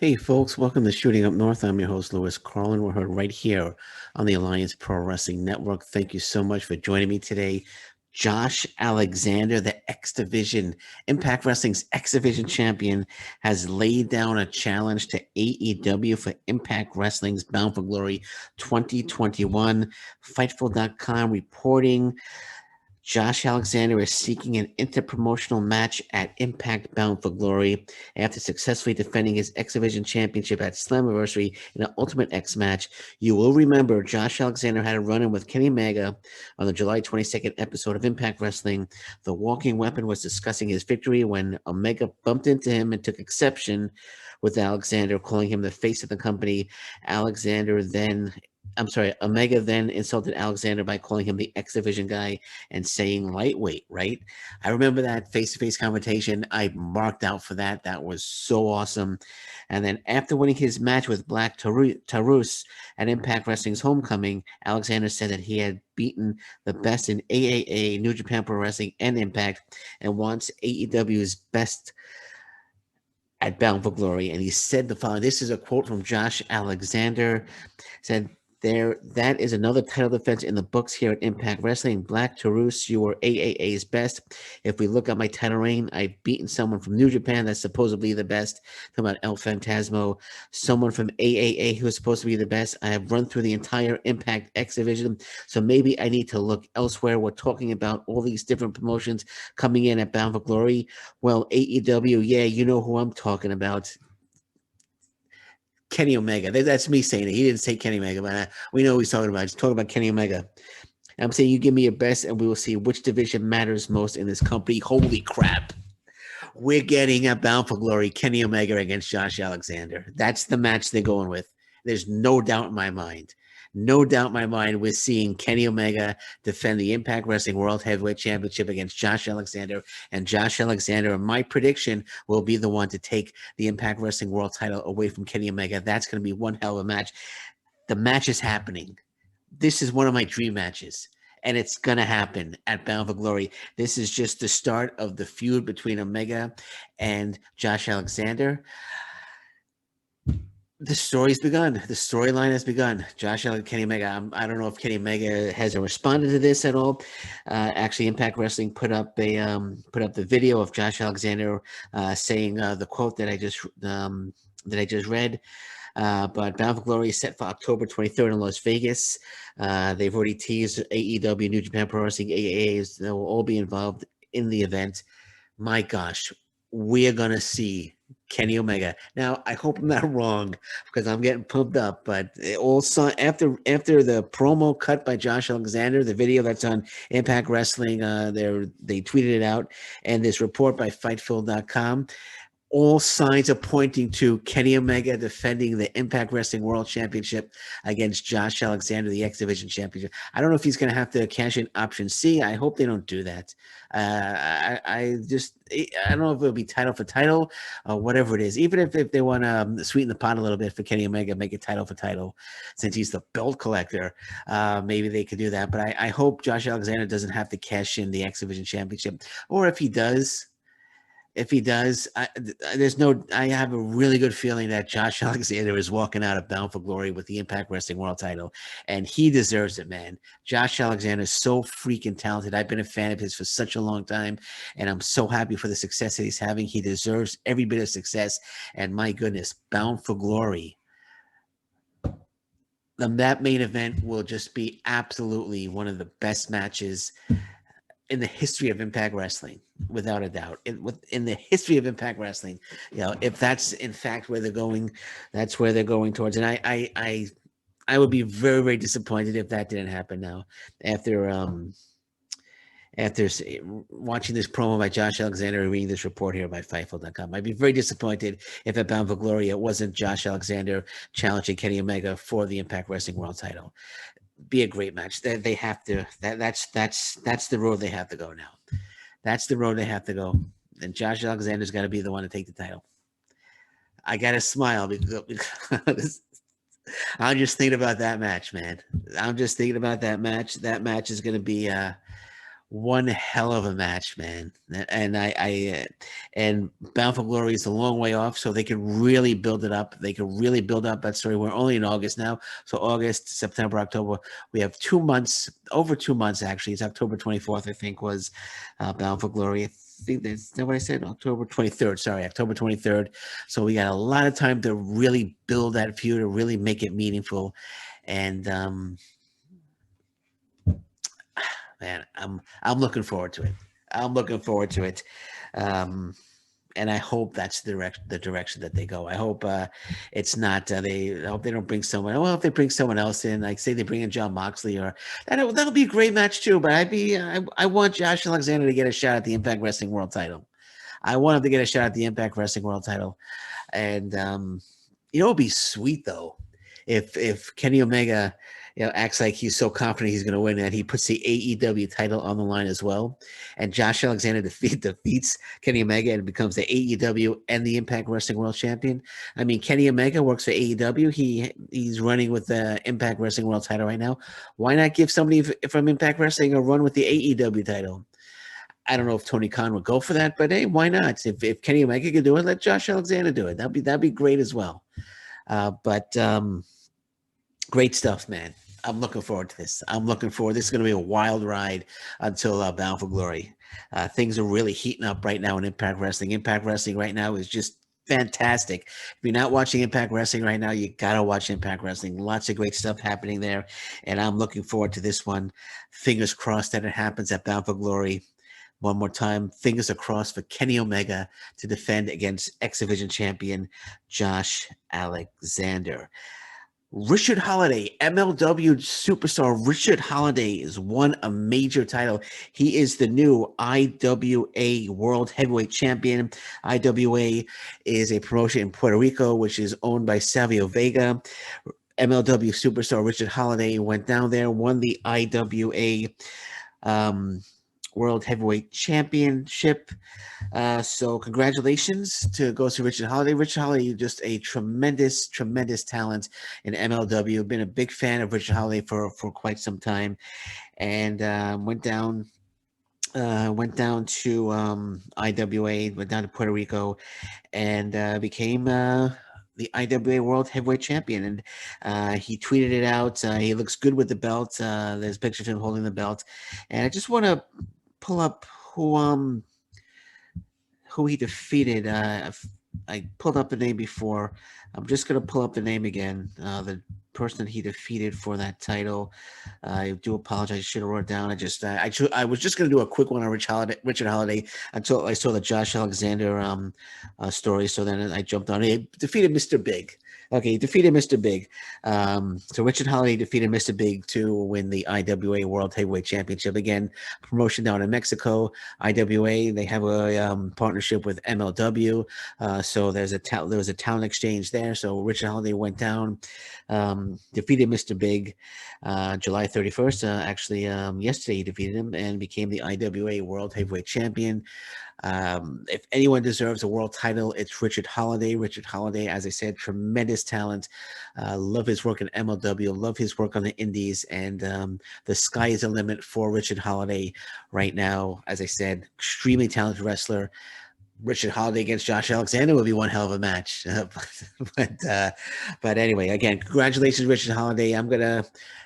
Hey folks, welcome to Shooting Up North. I'm your host, Lewis Carlin. We're heard right here on the Alliance Pro Wrestling Network. Thank you so much for joining me today. Josh Alexander, the X Division, Impact Wrestling's X Division champion, has laid down a challenge to AEW for Impact Wrestling's Bound for Glory 2021. Fightful.com reporting Josh Alexander is seeking an interpromotional match at Impact Bound for Glory after successfully defending his X Division Championship at Slammiversary in an Ultimate X match. You will remember Josh Alexander had a run-in with Kenny Omega on the July 22nd episode of Impact Wrestling. The Walking Weapon was discussing his victory when Omega bumped into him and took exception with Alexander, calling him the face of the company. Omega then insulted Alexander by calling him the X Division guy and saying lightweight, right? I remember that face-to-face confrontation. I marked out for that. That was so awesome. And then after winning his match with Black Taurus at Impact Wrestling's Homecoming, Alexander said that he had beaten the best in AAA, New Japan Pro Wrestling, and Impact, and wants AEW's best at Bound for Glory. And he said the following. This is a quote from Josh Alexander. Said, that is another title defense in the books here at Impact Wrestling. Black Taurus, you were AAA's best. If we look at my title reign, I've beaten someone from New Japan that's supposedly the best. Talking about El Phantasmo, someone from AAA who is supposed to be the best. I have run through the entire Impact X Division, so maybe I need to look elsewhere. We're talking about all these different promotions coming in at Bound for Glory. Well, AEW, yeah, you know who I'm talking about. Kenny Omega. That's me saying it. He didn't say Kenny Omega, but we know who he's talking about. He's talking about Kenny Omega. I'm saying you give me your best, and we will see which division matters most in this company. Holy crap. We're getting a Bound for Glory, Kenny Omega against Josh Alexander. That's the match they're going with. There's no doubt in my mind. No doubt in my mind we're seeing Kenny Omega defend the Impact Wrestling World Heavyweight Championship against Josh Alexander. And Josh Alexander, my prediction, will be the one to take the Impact Wrestling World title away from Kenny Omega. That's going to be one hell of a match. The match is happening. This is one of my dream matches. And it's going to happen at Bound for Glory. This is just the start of the feud between Omega and Josh Alexander. The story's begun. The storyline has begun. Josh Alexander, Kenny Omega. I don't know if Kenny Omega has responded to this at all. Actually, Impact Wrestling put up the video of Josh Alexander saying the quote that I just read. But Bound for Glory is set for October 23rd in Las Vegas. They've already teased AEW, New Japan Pro Wrestling, AAAs. They will all be involved in the event. My gosh, we're going to see Kenny Omega. Now, I hope I'm not wrong because I'm getting pumped up, but also after the promo cut by Josh Alexander, the video that's on Impact Wrestling, they tweeted it out, and this report by Fightful.com, all signs are pointing to Kenny Omega defending the Impact Wrestling World Championship against Josh Alexander, the X Division Championship. I don't know if he's going to have to cash in option C. I hope they don't do that. I don't know if it'll be title for title or whatever it is. Even if they want to sweeten the pot a little bit for Kenny Omega, make it title for title, since he's the belt collector, maybe they could do that. But I hope Josh Alexander doesn't have to cash in the X Division Championship. Or if he does, I have a really good feeling that Josh Alexander is walking out of Bound for Glory with the Impact Wrestling World title, and he deserves it, man. Josh Alexander is so freaking talented. I've been a fan of his for such a long time, and I'm so happy for the success that he's having. He deserves every bit of success, and my goodness, Bound for Glory. That main event will just be absolutely one of the best matches in the history of Impact Wrestling, without a doubt. In the history of Impact Wrestling, if that's in fact where they're going, that's where they're going towards. And I would be very, very disappointed if that didn't happen now. After watching this promo by Josh Alexander and reading this report here by Fightful.com, I'd be very disappointed if at Bound for Glory it wasn't Josh Alexander challenging Kenny Omega for the Impact Wrestling World title. Be a great match. They have to. That's the road they have to go now. That's the road they have to go. And Josh Alexander's got to be the one to take the title. I got to smile because I'm just thinking about that match, man. I'm just thinking about that match. That match is going to be one hell of a match, man. And Bound for Glory is a long way off, so they can really build it up. They can really build up that story. We're only in August now, so August, September, October. We have 2 months, over 2 months actually. It's October 24th, I think, was Bound for Glory. I think that's that what I said. October 23rd. Sorry, October 23rd. So we got a lot of time to really build that feud, to really make it meaningful, and man, I'm looking forward to it. I'm looking forward to it. Um, and I hope that's the direction that they go. I hope it's not I hope they don't bring someone. Well, if they bring someone else in, like say they bring in John Moxley, or that'll be a great match too. But I want Josh Alexander to get a shot at the Impact Wrestling World Title. I want him to get a shot at the Impact Wrestling World Title, and it'd be sweet though if Kenny Omega acts like he's so confident he's going to win that he puts the AEW title on the line as well, and Josh Alexander defeats Kenny Omega and becomes the AEW and the Impact Wrestling World Champion. I mean, Kenny Omega works for AEW. He's running with the Impact Wrestling World title right now. Why not give somebody from Impact Wrestling a run with the AEW title? I don't know if Tony Khan would go for that, but hey, why not? If Kenny Omega could do it, let Josh Alexander do it. That'd be great as well. But great stuff, man. I'm looking forward to this. I'm looking forward. This is going to be a wild ride until Bound for Glory. Things are really heating up right now in Impact Wrestling. Impact Wrestling right now is just fantastic. If you're not watching Impact Wrestling right now, you got to watch Impact Wrestling. Lots of great stuff happening there. And I'm looking forward to this one. Fingers crossed that it happens at Bound for Glory. One more time, fingers are crossed for Kenny Omega to defend against X Division champion Josh Alexander. Richard Holliday, MLW superstar Richard Holliday has won a major title. He is the new IWA World Heavyweight Champion. IWA is a promotion in Puerto Rico, which is owned by Savio Vega. MLW superstar Richard Holliday went down there, won the IWA World Heavyweight Championship. So congratulations goes to Richard Holliday. Richard Holliday, just a tremendous, tremendous talent in MLW. Been a big fan of Richard Holliday for quite some time, and went down to IWA, went down to Puerto Rico, and became the IWA World Heavyweight Champion. And he tweeted it out. He looks good with the belt. There's a picture of him holding the belt, and I just want to pull up who he defeated. I pulled up the name before. I'm just going to pull up the name again. The person he defeated for that title. I do apologize. I should have wrote it down. I was just going to do a quick one on Richard Holliday until I saw the Josh Alexander story. So then I jumped on it. He defeated Mr. Big. Okay, he defeated Mr. Big. So Richard Holliday defeated Mr. Big to win the IWA World Heavyweight Championship. Again, promotion down in Mexico. IWA, they have a partnership with MLW. So there was a talent exchange there. So Richard Holliday went down, defeated Mr. Big July 31st. Actually, yesterday he defeated him and became the IWA World Heavyweight Champion. If anyone deserves a world title, it's Richard Holliday. Richard Holliday, as I said, tremendous talent. Love his work in MLW, love his work on the indies, and the sky is the limit for Richard Holliday right now. As I said, extremely talented wrestler. Richard Holliday against Josh Alexander would be one hell of a match. But anyway, again, congratulations, Richard Holliday.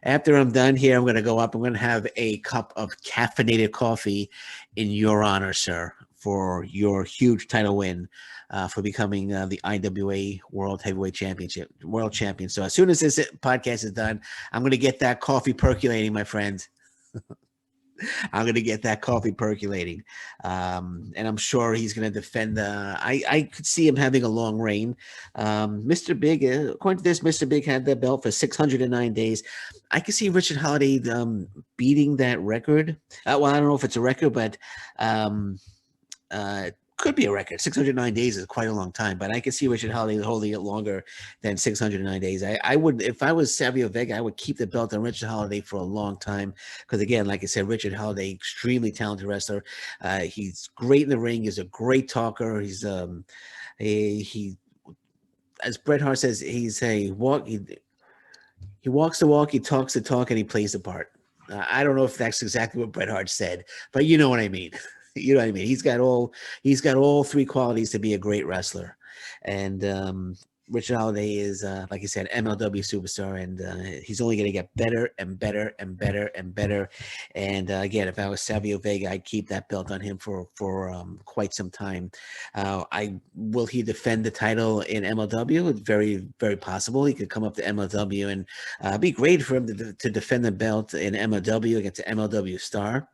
After I'm done here, I'm gonna go up. I'm gonna have a cup of caffeinated coffee in your honor, sir, for your huge title win, for becoming the IWA World Heavyweight World Champion. So as soon as this podcast is done, I'm gonna get that coffee percolating, my friend. I'm going to get that coffee percolating. And I'm sure he's going to defend I could see him having a long reign. Mr. Big, according to this, Mr. Big had that belt for 609 days. I could see Richard Holliday beating that record. Well, I don't know if it's a record, but could be a record. 609 days is quite a long time, but I could see Richard Holliday holding it longer than 609 days. I would, if I was Savio Vega, I would keep the belt on Richard Holliday for a long time. Because again, like I said, Richard Holliday, extremely talented wrestler. He's great in the ring. He's a great talker. He's he as Bret Hart says, he walks the walk, he talks the talk, and he plays the part. I don't know if that's exactly what Bret Hart said, but you know what I mean. You know what I mean. He's got all three qualities to be a great wrestler, and Richard Holliday is, like I said, MLW superstar, and he's only going to get better and better and better and better. And again, if I was Savio Vega, I'd keep that belt on him for quite some time. I will he defend the title in MLW? It's very very possible. He could come up to MLW, and be great for him to defend the belt in MLW against an MLW star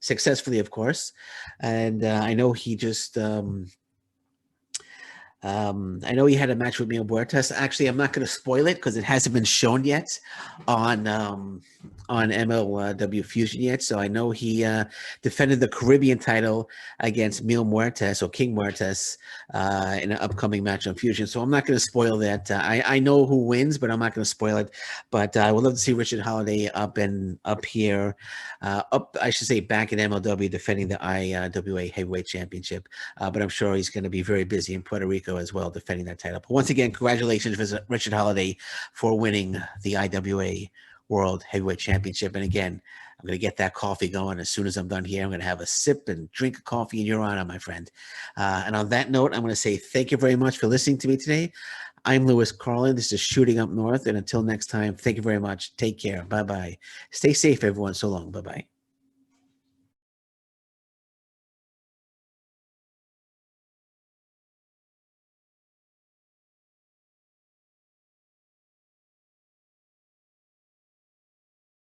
successfully, of course. And I know he just I know he had a match with Mil Muertes. Actually, I'm not going to spoil it because it hasn't been shown yet on MLW Fusion yet. So I know he defended the Caribbean title against Mil Muertes or King Muertes in an upcoming match on Fusion. So I'm not going to spoil that. I know who wins, but I'm not going to spoil it. But I would love to see Richard Holliday up here, I should say back in MLW defending the IWA Heavyweight Championship. But I'm sure he's going to be very busy in Puerto Rico as well, defending that title. But once again, congratulations, Richard Holliday, for winning the IWA World Heavyweight Championship. And again, I'm going to get that coffee going as soon as I'm done here. I'm going to have a sip and drink a coffee in your honor, my friend. And on that note, I'm going to say thank you very much for listening to me today. I'm Lewis Carlin. This is Shooting Up North. And until next time, thank you very much. Take care. Bye-bye. Stay safe, everyone. So long. Bye-bye.